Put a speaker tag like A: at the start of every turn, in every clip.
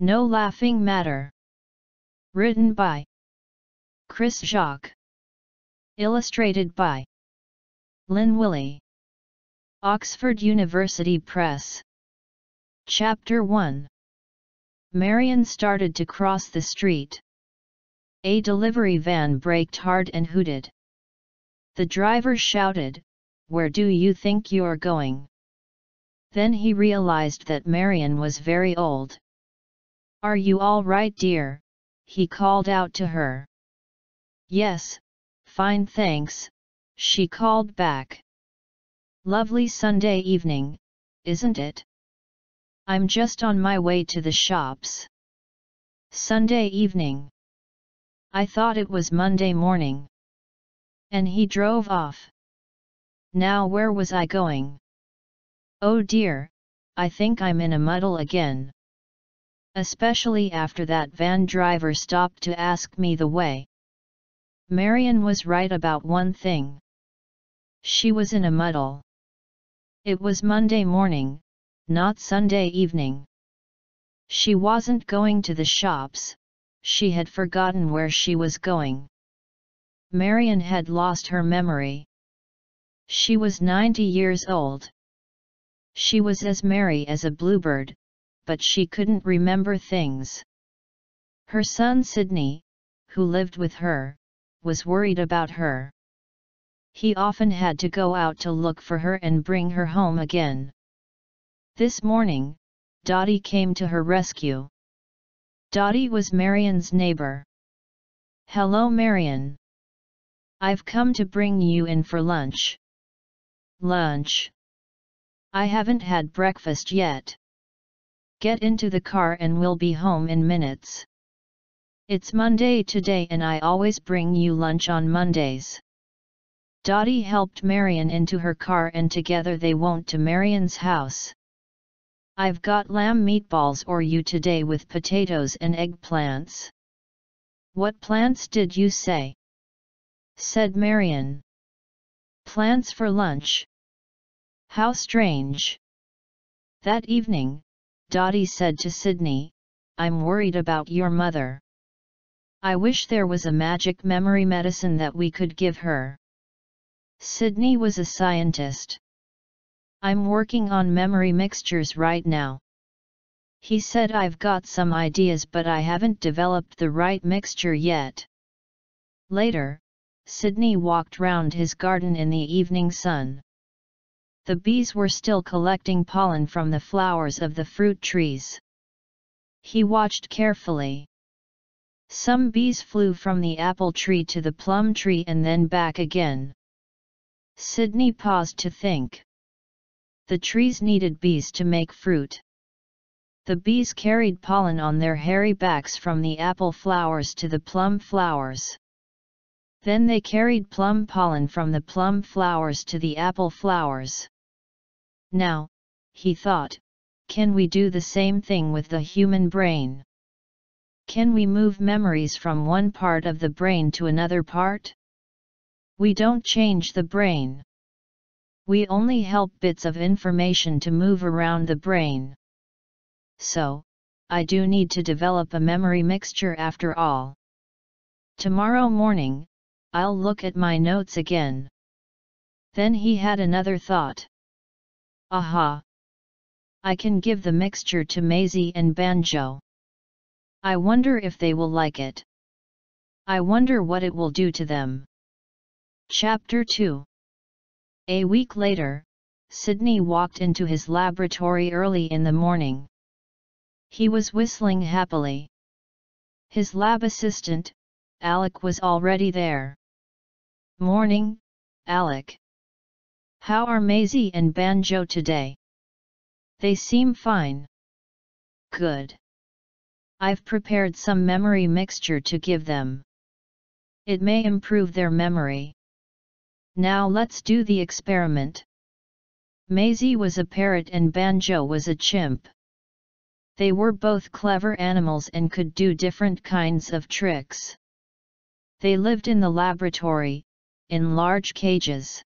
A: No Laughing Matter. Written by Chris Jacques. Illustrated by Lynn Willy. Oxford University Press. Chapter 1. Marion started to cross the street. A delivery van braked hard and hooted. The driver shouted, "Where do you think you're going?" Then he realized that Marion was very old. "Are you all right, dear?" he called out to her. "Yes, fine thanks," she called back. "Lovely Sunday evening, isn't it? I'm just on my way to the shops." "Sunday evening? I thought it was Monday morning." And he drove off. Now where was I going? Oh dear, I think I'm in a muddle again. Especially after that van driver stopped to ask me the way. Marion was right about one thing. She was in a muddle. It was Monday morning, not Sunday evening. She wasn't going to the shops, she had forgotten where she was going. Marion had lost her memory. She was 90 years old. She was as merry as a bluebird, but she couldn't remember things. Her son Sidney, who lived with her, was worried about her. He often had to go out to look for her and bring her home again. This morning, Dottie came to her rescue. Dottie was Marion's neighbor. "Hello, Marion. I've come to bring you in for lunch." "Lunch? I haven't had breakfast yet." "Get into the car and we'll be home in minutes. It's Monday today and I always bring you lunch on Mondays." Dottie helped Marion into her car and together they went to Marion's house. "I've got lamb meatballs for you today with potatoes and eggplants." "What plants did you say?" said Marion. "Plants for lunch? How strange." That evening, Dottie said to Sidney, "I'm worried about your mother. I wish there was a magic memory medicine that we could give her." Sidney was a scientist. "I'm working on memory mixtures right now," he said. "I've got some ideas but I haven't developed the right mixture yet." Later, Sidney walked round his garden in the evening sun. The bees were still collecting pollen from the flowers of the fruit trees. He watched carefully. Some bees flew from the apple tree to the plum tree and then back again. Sidney paused to think. The trees needed bees to make fruit. The bees carried pollen on their hairy backs from the apple flowers to the plum flowers. Then they carried plum pollen from the plum flowers to the apple flowers. Now, he thought, can we do the same thing with the human brain? Can we move memories from one part of the brain to another part? We don't change the brain. We only help bits of information to move around the brain. So, I do need to develop a memory mixture after all. Tomorrow morning, I'll look at my notes again. Then he had another thought. Aha! I can give the mixture to Maisie and Banjo. I wonder if they will like it. I wonder what it will do to them. Chapter 2. A week later, Sidney walked into his laboratory early in the morning. He was whistling happily. His lab assistant, Alec, was already there. "Morning, Alec. How are Maisie and Banjo today?" "They seem fine." "Good. I've prepared some memory mixture to give them. It may improve their memory. Now let's do the experiment." Maisie was a parrot and Banjo was a chimp. They were both clever animals and could do different kinds of tricks. They lived in the laboratory, in large cages.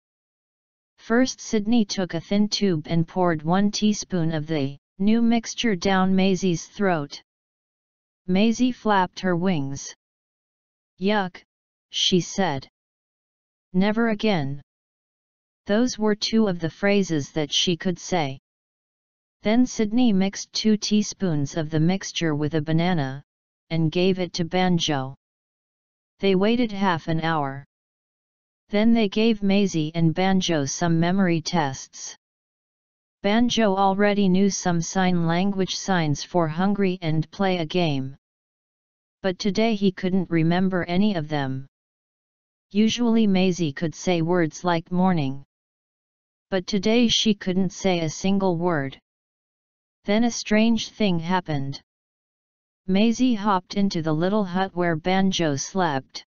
A: First Sidney took a thin tube and poured 1 teaspoon of the new mixture down Maisie's throat. Maisie flapped her wings. "Yuck," she said. "Never again." Those were two of the phrases that she could say. Then Sydney mixed 2 teaspoons of the mixture with a banana, and gave it to Banjo. They waited half an hour. Then they gave Maisie and Banjo some memory tests. Banjo already knew some sign language signs for hungry and play a game. But today he couldn't remember any of them. Usually Maisie could say words like morning. But today she couldn't say a single word. Then a strange thing happened. Maisie hopped into the little hut where Banjo slept.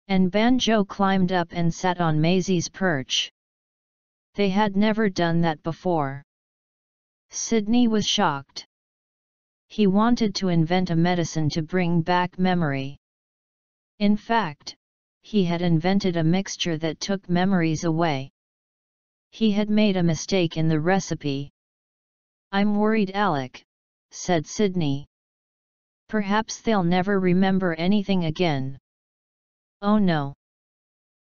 A: And Banjo climbed up and sat on Maisie's perch. They had never done that before. Sydney was shocked. He wanted to invent a medicine to bring back memory. In fact, he had invented a mixture that took memories away. He had made a mistake in the recipe. "I'm worried, Alec," said Sydney. "Perhaps they'll never remember anything again." Oh no.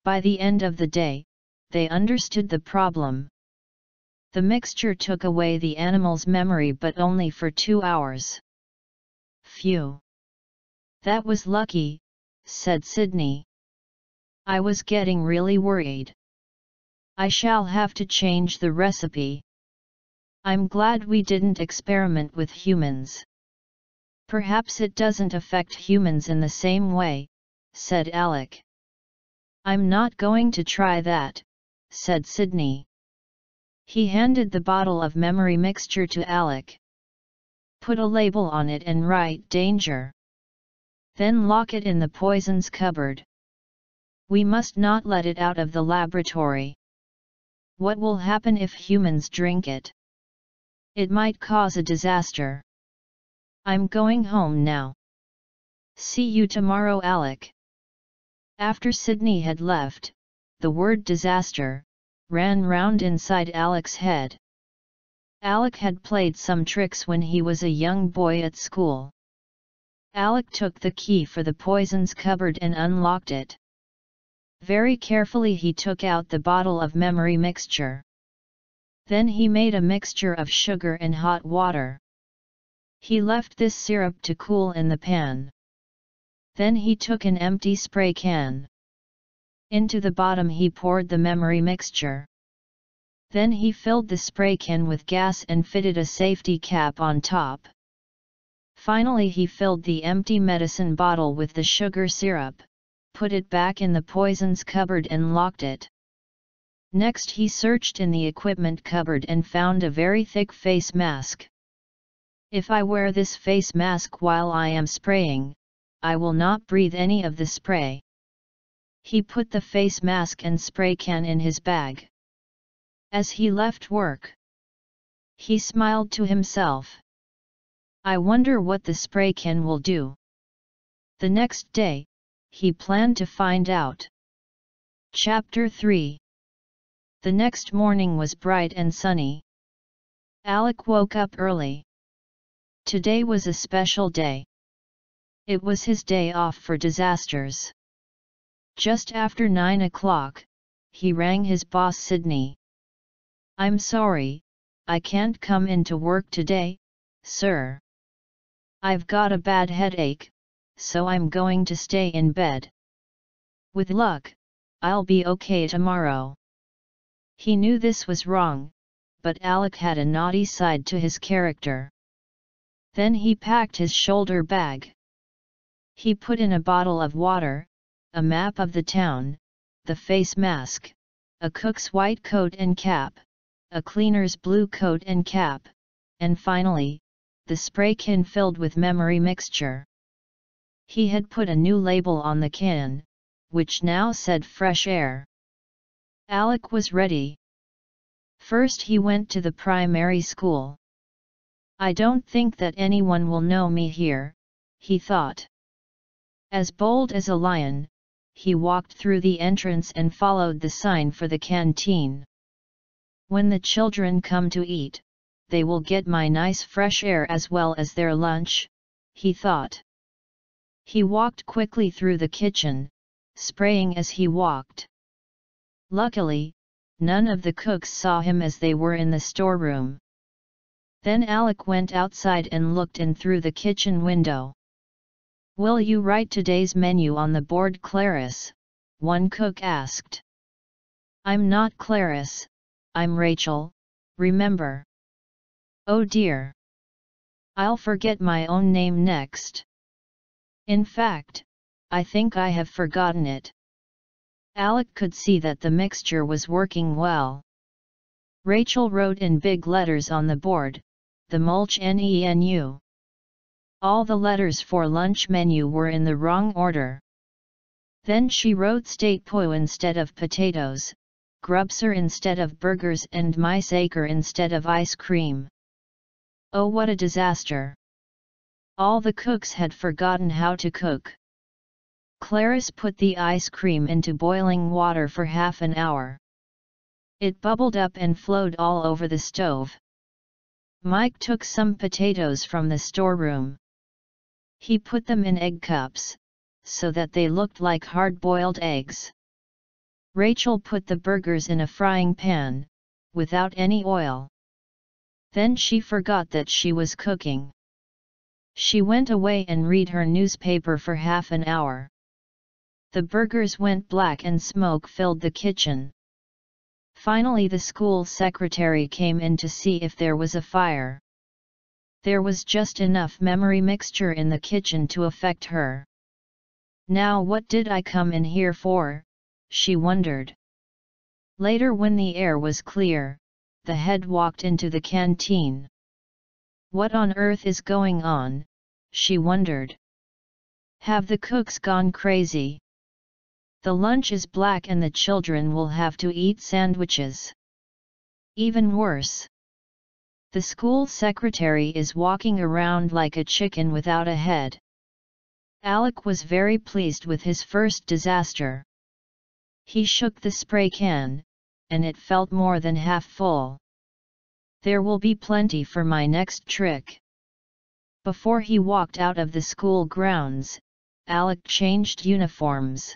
A: By the end of the day, they understood the problem. The mixture took away the animal's memory, but only for 2 hours. "Phew! That was lucky," said Sydney. "I was getting really worried. I shall have to change the recipe. I'm glad we didn't experiment with humans." "Perhaps it doesn't affect humans in the same way," said Alec. "I'm not going to try that," said Sydney. He handed the bottle of memory mixture to Alec. "Put a label on it and write 'danger.' Then lock it in the poisons cupboard. We must not let it out of the laboratory. What will happen if humans drink it? It might cause a disaster. I'm going home now. See you tomorrow, Alec." After Sydney had left, the word disaster ran round inside Alec's head. Alec had played some tricks when he was a young boy at school. Alec took the key for the poisons cupboard and unlocked it. Very carefully he took out the bottle of memory mixture. Then he made a mixture of sugar and hot water. He left this syrup to cool in the pan. Then he took an empty spray can. Into the bottom he poured the memory mixture. Then he filled the spray can with gas and fitted a safety cap on top. Finally he filled the empty medicine bottle with the sugar syrup, put it back in the poisons cupboard and locked it. Next he searched in the equipment cupboard and found a very thick face mask. "If I wear this face mask while I am spraying, I will not breathe any of the spray." He put the face mask and spray can in his bag. As he left work, he smiled to himself. "I wonder what the spray can will do." The next day, he planned to find out. Chapter 3. The next morning was bright and sunny. Alec woke up early. Today was a special day. It was his day off for disasters. Just after 9 o'clock, he rang his boss Sydney. "I'm sorry, I can't come into work today, sir. I've got a bad headache, so I'm going to stay in bed. With luck, I'll be okay tomorrow." He knew this was wrong, but Alec had a naughty side to his character. Then he packed his shoulder bag. He put in a bottle of water, a map of the town, the face mask, a cook's white coat and cap, a cleaner's blue coat and cap, and finally, the spray can filled with memory mixture. He had put a new label on the can, which now said fresh air. Alec was ready. First he went to the primary school. "I don't think that anyone will know me here," he thought. As bold as a lion, he walked through the entrance and followed the sign for the canteen. "When the children come to eat, they will get my nice fresh air as well as their lunch," he thought. He walked quickly through the kitchen, spraying as he walked. Luckily, none of the cooks saw him as they were in the storeroom. Then Alec went outside and looked in through the kitchen window. "Will you write today's menu on the board, Clarice?" one cook asked. "I'm not Clarice, I'm Rachel, remember?" "Oh dear. I'll forget my own name next. In fact, I think I have forgotten it." Alec could see that the mixture was working well. Rachel wrote in big letters on the board, "The mulch menu." All the letters for lunch menu were in the wrong order. Then she wrote state po instead of potatoes, grubser instead of burgers and mice-acre instead of ice cream. Oh, what a disaster! All the cooks had forgotten how to cook. Clarice put the ice cream into boiling water for half an hour. It bubbled up and flowed all over the stove. Mike took some potatoes from the storeroom. He put them in egg cups, so that they looked like hard-boiled eggs. Rachel put the burgers in a frying pan, without any oil. Then she forgot that she was cooking. She went away and read her newspaper for half an hour. The burgers went black and smoke filled the kitchen. Finally the school secretary came in to see if there was a fire. There was just enough memory mixture in the kitchen to affect her. "Now what did I come in here for?" she wondered. Later, when the air was clear, the head walked into the canteen. What on earth is going on, she wondered. Have the cooks gone crazy? The lunch is black and the children will have to eat sandwiches. Even worse. The school secretary is walking around like a chicken without a head. Alec was very pleased with his first disaster. He shook the spray can, and it felt more than half full. There will be plenty for my next trick. Before he walked out of the school grounds, Alec changed uniforms.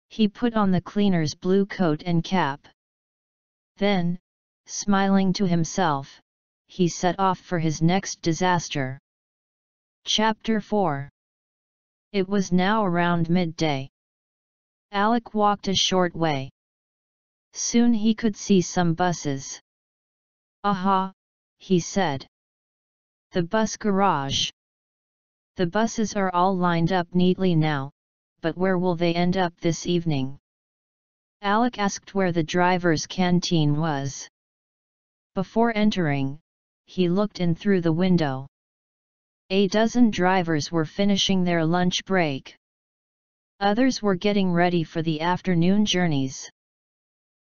A: He put on the cleaner's blue coat and cap. Then, smiling to himself, he set off for his next disaster. Chapter 4. It was now around midday. Alec walked a short way. Soon he could see some buses. "Aha," he said. "The bus garage. The buses are all lined up neatly now, but where will they end up this evening?" Alec asked where the driver's canteen was. Before entering, he looked in through the window. A dozen drivers were finishing their lunch break. Others were getting ready for the afternoon journeys.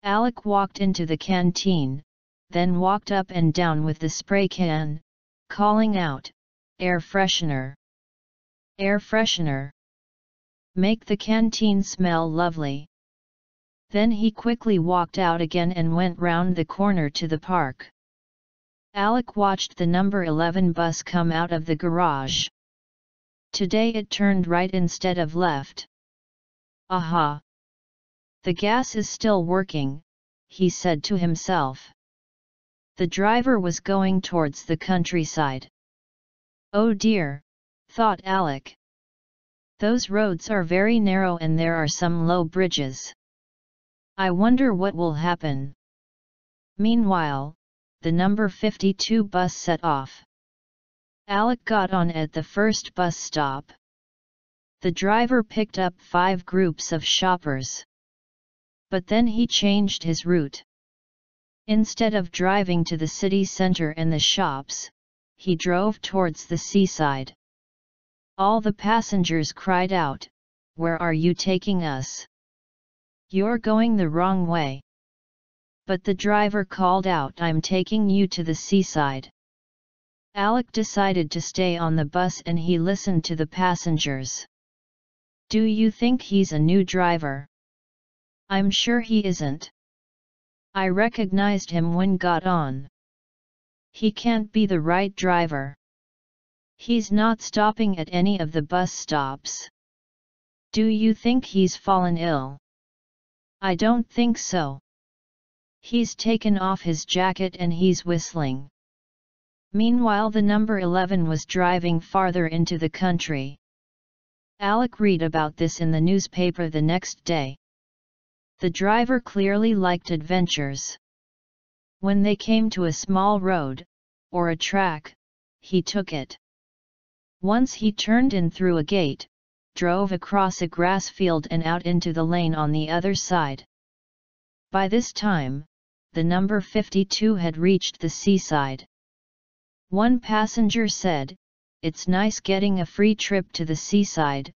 A: Alec walked into the canteen, then walked up and down with the spray can, calling out, "Air freshener! Air freshener! Make the canteen smell lovely." Then he quickly walked out again and went round the corner to the park. Alec watched the number 11 bus come out of the garage. Today it turned right instead of left. "Aha! The gas is still working," he said to himself. The driver was going towards the countryside. "Oh dear," thought Alec. "Those roads are very narrow and there are some low bridges. I wonder what will happen." Meanwhile, the number 52 bus set off. Alec got on at the first bus stop. The driver picked up 5 groups of shoppers. But then he changed his route. Instead of driving to the city center and the shops, he drove towards the seaside. All the passengers cried out, "Where are you taking us? You're going the wrong way." But the driver called out, "I'm taking you to the seaside." Alec decided to stay on the bus and he listened to the passengers. "Do you think he's a new driver?" "I'm sure he isn't. I recognized him when got on. He can't be the right driver." He's not stopping at any of the bus stops. Do you think he's fallen ill? I don't think so. He's taken off his jacket and he's whistling. Meanwhile, the number 11 was driving farther into the country. Alec read about this in the newspaper the next day. The driver clearly liked adventures. When they came to a small road, or a track, he took it. Once he turned in through a gate, drove across a grass field and out into the lane on the other side. By this time, the number 52 had reached the seaside. One passenger said, "It's nice getting a free trip to the seaside,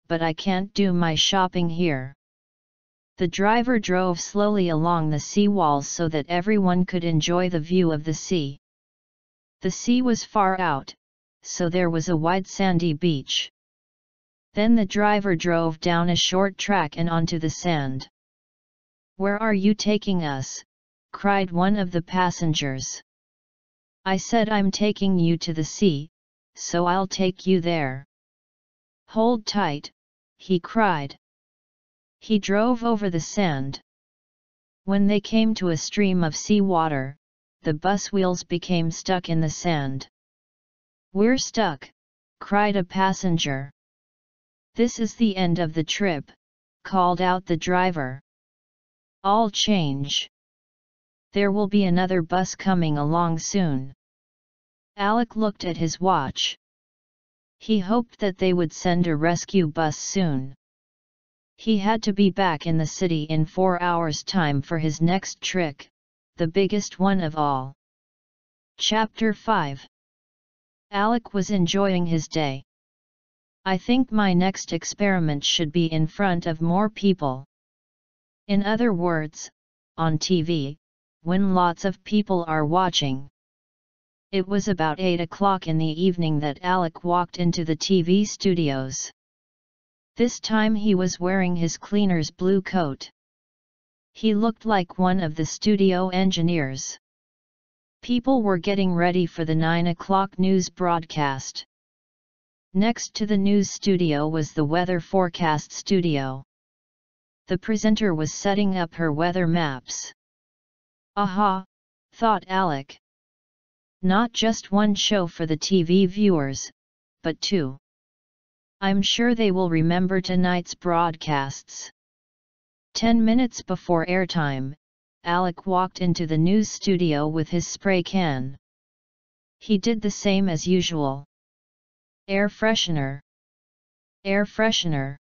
A: but I can't do my shopping here." The driver drove slowly along the sea walls so that everyone could enjoy the view of the sea. The sea was far out, so there was a wide sandy beach. Then the driver drove down a short track and onto the sand. "Where are you taking us?" cried one of the passengers. "I said I'm taking you to the sea, so I'll take you there." "Hold tight," he cried. He drove over the sand. When they came to a stream of sea water, the bus wheels became stuck in the sand. "We're stuck," cried a passenger. "This is the end of the trip," called out the driver. "I'll change. There will be another bus coming along soon." Alec looked at his watch. He hoped that they would send a rescue bus soon. He had to be back in the city in 4 hours' time for his next trick, the biggest one of all. Chapter 5. Alec was enjoying his day. "I think my next experiment should be in front of more people. In other words, on TV, when lots of people are watching." It was about 8 o'clock in the evening that Alec walked into the TV studios. This time he was wearing his cleaner's blue coat. He looked like one of the studio engineers. People were getting ready for the 9 o'clock news broadcast. Next to the news studio was the weather forecast studio. The presenter was setting up her weather maps. "Aha," thought Alec. "Not just one show for the TV viewers, but 2. I'm sure they will remember tonight's broadcasts." 10 minutes before airtime, Alec walked into the news studio with his spray can. He did the same as usual. "Air freshener. Air freshener.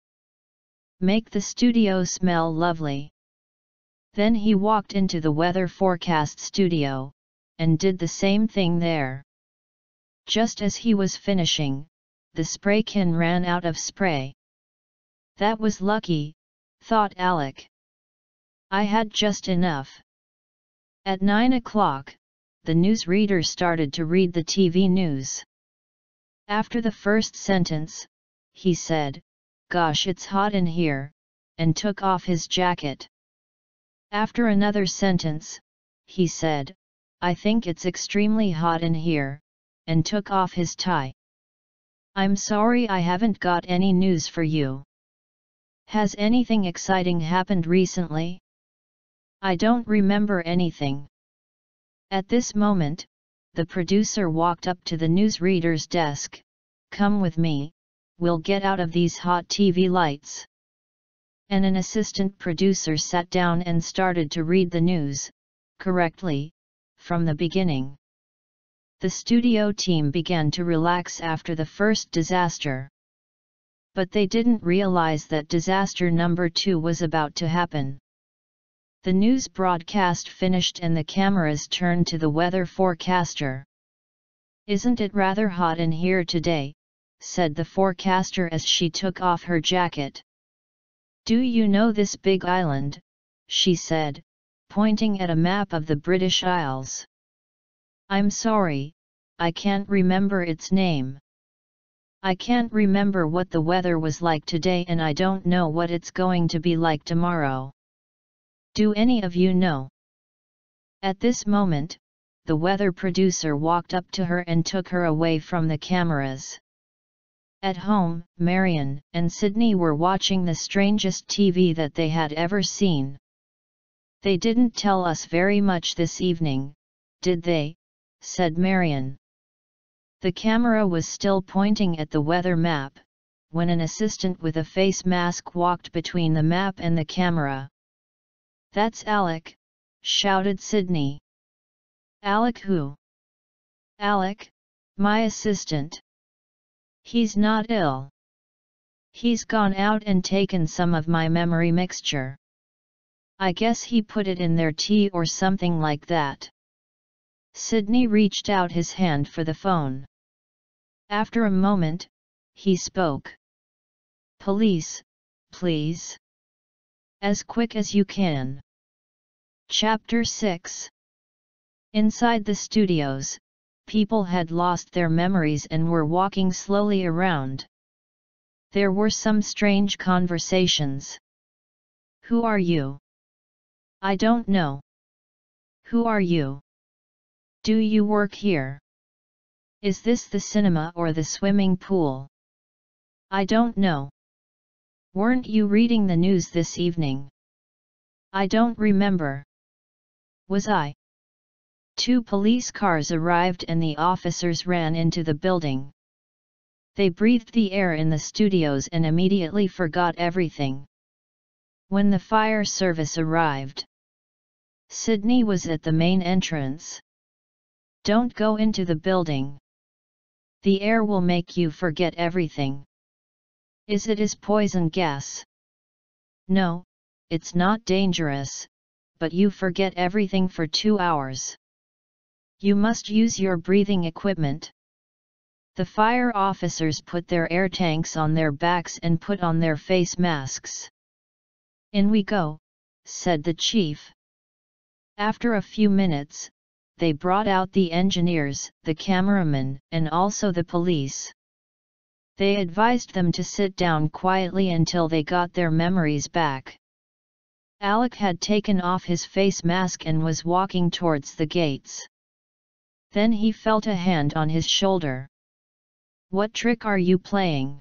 A: Make the studio smell lovely." Then he walked into the weather forecast studio, and did the same thing there. Just as he was finishing, the spray can ran out of spray. "That was lucky," thought Alec. "I had just enough." At 9 o'clock, the newsreader started to read the TV news. After the first sentence, he said, "Gosh, it's hot in here," and took off his jacket. After another sentence, he said, "I think it's extremely hot in here," and took off his tie. "I'm sorry I haven't got any news for you. Has anything exciting happened recently?" "I don't remember anything." At this moment, the producer walked up to the newsreader's desk. "Come with me, we'll get out of these hot TV lights." And an assistant producer sat down and started to read the news, correctly, from the beginning. The studio team began to relax after the first disaster. But they didn't realize that disaster number 2 was about to happen. The news broadcast finished and the cameras turned to the weather forecaster. "Isn't it rather hot in here today?" said the forecaster as she took off her jacket. "Do you know this big island?" she said, pointing at a map of the British Isles. "I'm sorry, I can't remember its name. I can't remember what the weather was like today and I don't know what it's going to be like tomorrow. Do any of you know?" At this moment, the weather producer walked up to her and took her away from the cameras. At home, Marion and Sydney were watching the strangest TV that they had ever seen. "They didn't tell us very much this evening, did they?" said Marion. The camera was still pointing at the weather map, when an assistant with a face mask walked between the map and the camera. "That's Alec," shouted Sydney. "Alec who?" "Alec, my assistant. He's not ill. He's gone out and taken some of my memory mixture. I guess he put it in their tea or something like that." Sydney reached out his hand for the phone. After a moment, he spoke. "Police, please. As quick as you can." Chapter 6. Inside the studios, people had lost their memories and were walking slowly around. There were some strange conversations. "Who are you?" "I don't know." "Who are you?" "Do you work here?" "Is this the cinema or the swimming pool?" "I don't know." "Weren't you reading the news this evening?" "I don't remember." "Was I?" 2 police cars arrived and the officers ran into the building. They breathed the air in the studios and immediately forgot everything. When the fire service arrived, Sydney was at the main entrance. "Don't go into the building. The air will make you forget everything." "Is it poison gas?" "No, it's not dangerous, but you forget everything for 2 hours. You must use your breathing equipment." The fire officers put their air tanks on their backs and put on their face masks. "In we go," said the chief. After a few minutes, they brought out the engineers, the cameramen, and also the police. They advised them to sit down quietly until they got their memories back. Alec had taken off his face mask and was walking towards the gates. Then he felt a hand on his shoulder. "What trick are you playing?"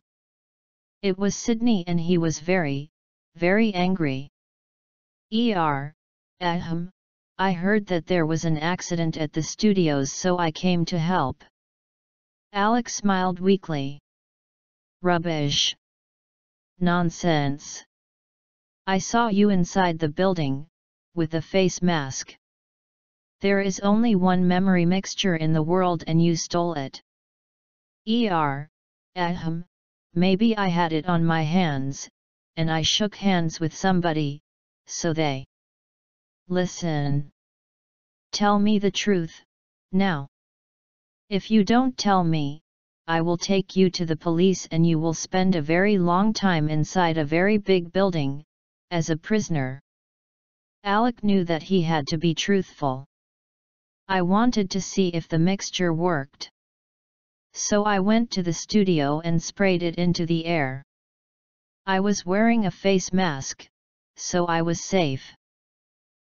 A: It was Sydney and he was very, very angry. "Ahem, I heard that there was an accident at the studios so I came to help." Alec smiled weakly. "Rubbish. Nonsense. I saw you inside the building, with a face mask. There is only one memory mixture in the world and you stole it." Ahem, maybe I had it on my hands, and I shook hands with somebody, so they. Listen. Tell me the truth, now. If you don't tell me, I will take you to the police and you will spend a very long time inside a very big building, as a prisoner. Alec knew that he had to be truthful. "I wanted to see if the mixture worked. So I went to the studio and sprayed it into the air. I was wearing a face mask, so I was safe."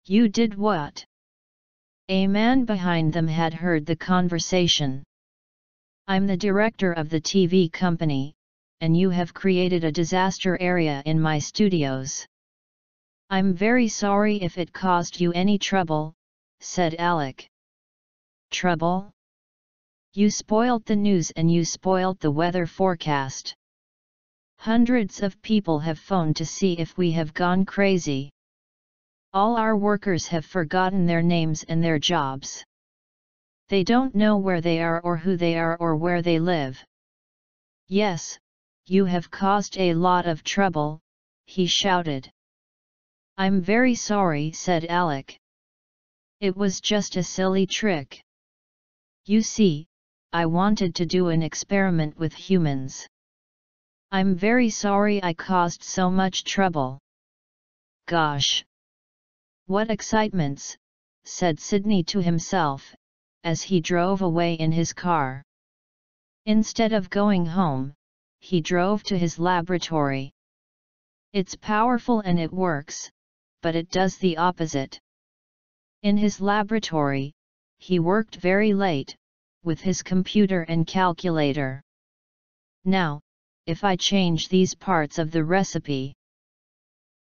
A: "You did what?" A man behind them had heard the conversation. "I'm the director of the TV company, and you have created a disaster area in my studios. I'm very sorry if it caused you any trouble," said Alec. "Trouble? You spoilt the news and you spoilt the weather forecast. Hundreds of people have phoned to see if we have gone crazy. All our workers have forgotten their names and their jobs. They don't know where they are or who they are or where they live. Yes, you have caused a lot of trouble," he shouted. "I'm very sorry," said Alec. "It was just a silly trick. You see, I wanted to do an experiment with humans. I'm very sorry I caused so much trouble." "Gosh! What excitements," said Sydney to himself, as he drove away in his car. Instead of going home, he drove to his laboratory. It's powerful and it works, but it does the opposite. In his laboratory, he worked very late, with his computer and calculator. Now, if I change these parts of the recipe.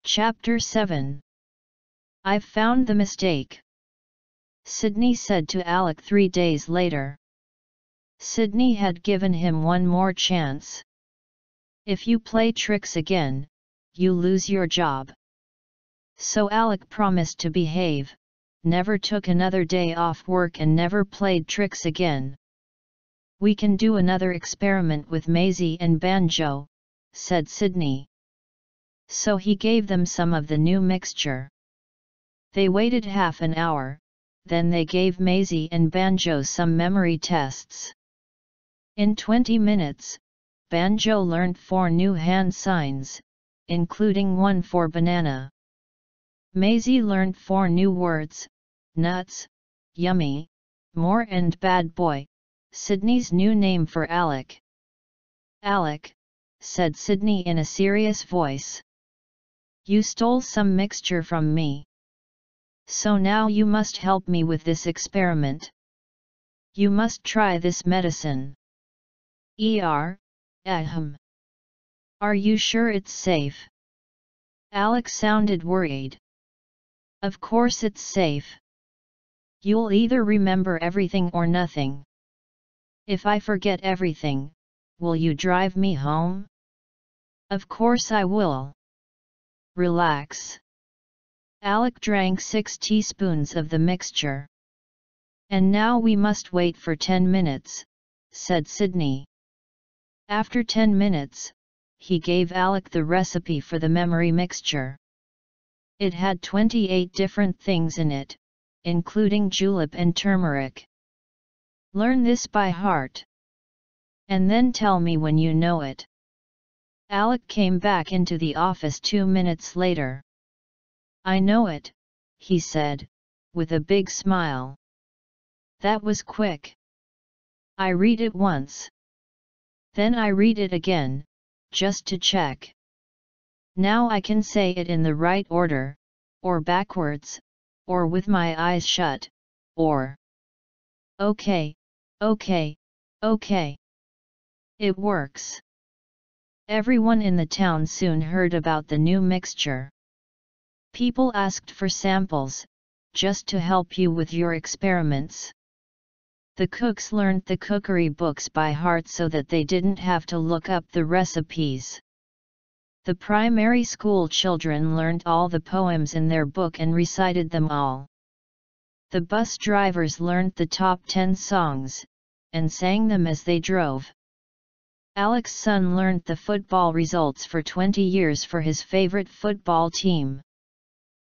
A: Chapter 7. I've found the mistake, Sydney said to Alec 3 days later. Sydney had given him one more chance. If you play tricks again, you lose your job. So Alec promised to behave, never took another day off work and never played tricks again. We can do another experiment with Maisie and Banjo, said Sydney. So he gave them some of the new mixture. They waited half an hour, then they gave Maisie and Banjo some memory tests. In 20 minutes, Banjo learned 4 new hand signs, including one for banana. Maisie learned 4 new words: nuts, yummy, more and bad boy, Sydney's new name for Alec. Alec, said Sydney in a serious voice. You stole some mixture from me. So now you must help me with this experiment. You must try this medicine. Ahem. Are you sure it's safe? Alec sounded worried. Of course it's safe. You'll either remember everything or nothing. If I forget everything, will you drive me home? Of course I will. Relax. Alec drank 6 teaspoons of the mixture. And now we must wait for 10 minutes, said Sydney. After 10 minutes, he gave Alec the recipe for the memory mixture. It had 28 different things in it, including julep and turmeric. Learn this by heart. And then tell me when you know it. Alec came back into the office 2 minutes later. I know it, he said, with a big smile. That was quick. I read it once. Then I read it again, just to check. Now I can say it in the right order, or backwards, or with my eyes shut, or... Okay. It works. Everyone in the town soon heard about the new mixture. People asked for samples, just to help you with your experiments. The cooks learned the cookery books by heart so that they didn't have to look up the recipes. The primary school children learned all the poems in their book and recited them all. The bus drivers learned the top 10 songs, and sang them as they drove. Alec's son learned the football results for 20 years for his favorite football team.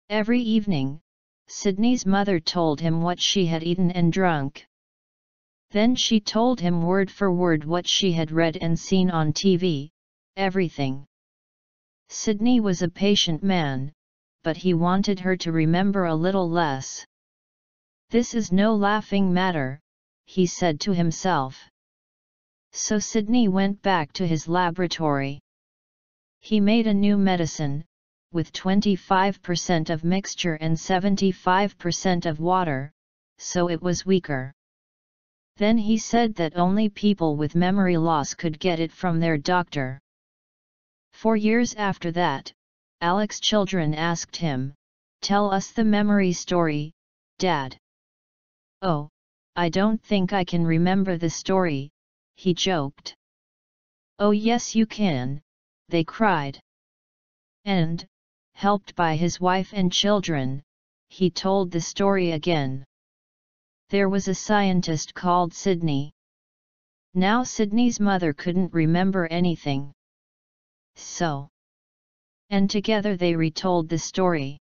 A: Every evening, Sydney's mother told him what she had eaten and drunk. Then she told him word for word what she had read and seen on TV, everything. Sydney was a patient man, but he wanted her to remember a little less. This is no laughing matter, he said to himself. So Sydney went back to his laboratory. He made a new medicine, with 25% of mixture and 75% of water, so it was weaker. Then he said that only people with memory loss could get it from their doctor. 4 years after that, Alec's children asked him, "Tell us the memory story, Dad." "Oh, I don't think I can remember the story," he joked. "Oh yes you can," they cried. And, helped by his wife and children, he told the story again. There was a scientist called Sydney. Now Sydney's mother couldn't remember anything. And together they retold the story.